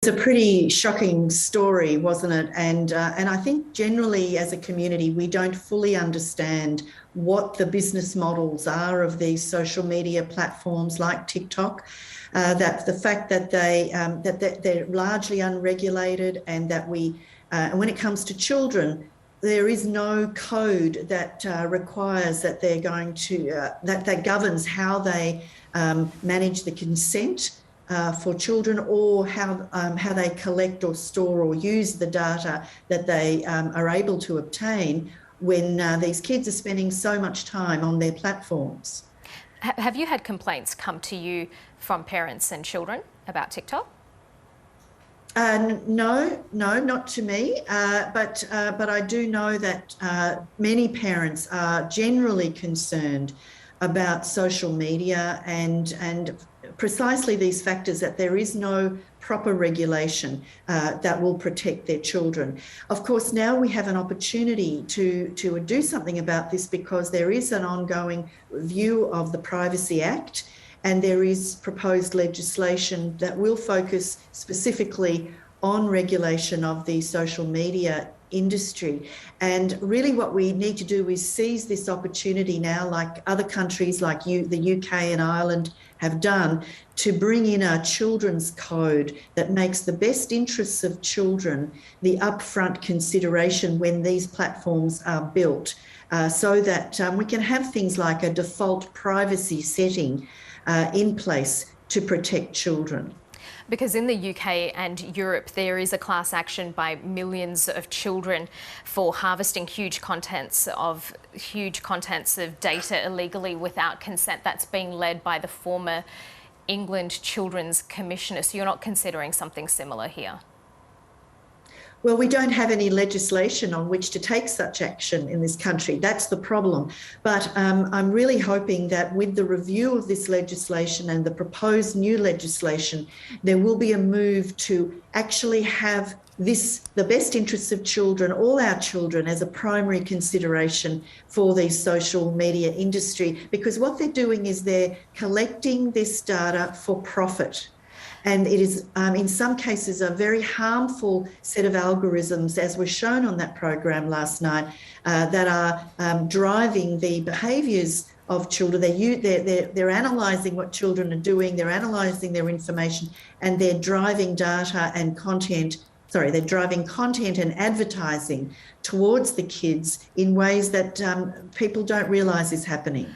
It's a pretty shocking story, wasn't it? And I think generally as a community, we don't fully understand what the business models are of these social media platforms like TikTok. That the fact that they're largely unregulated, and that and when it comes to children, there is no code that requires that they're going to that governs how they manage the consent for children, or how they collect or store or use the data that they are able to obtain when these kids are spending so much time on their platforms. Have you had complaints come to you from parents and children about TikTok? No, not to me. But I do know that many parents are generally concerned about social media and precisely these factors, that there is no proper regulation that will protect their children. Of course, now we have an opportunity to do something about this, because there is an ongoing review of the Privacy Act, and there is proposed legislation that will focus specifically on regulation of the social media industry. And really what we need to do is seize this opportunity now, like other countries like the UK and Ireland have done, to bring in a children's code that makes the best interests of children the upfront consideration when these platforms are built, so that we can have things like a default privacy setting in place to protect children. Because in the UK and Europe, there is a class action by millions of children for harvesting huge contents of data illegally without consent. That's being led by the former England Children's Commissioner. So you're not considering something similar here? Well, we don't have any legislation on which to take such action in this country. That's the problem. But I'm really hoping that with the review of this legislation and the proposed new legislation, there will be a move to actually have the best interests of children, all our children, as a primary consideration for the social media industry. Because what they're doing is they're collecting this data for profit. And it is, in some cases, a very harmful set of algorithms, as was shown on that program last night, that are driving the behaviours of children. They're analysing what children are doing, they're analysing their information, and they're driving data and content. They're driving content and advertising towards the kids in ways that people don't realise is happening.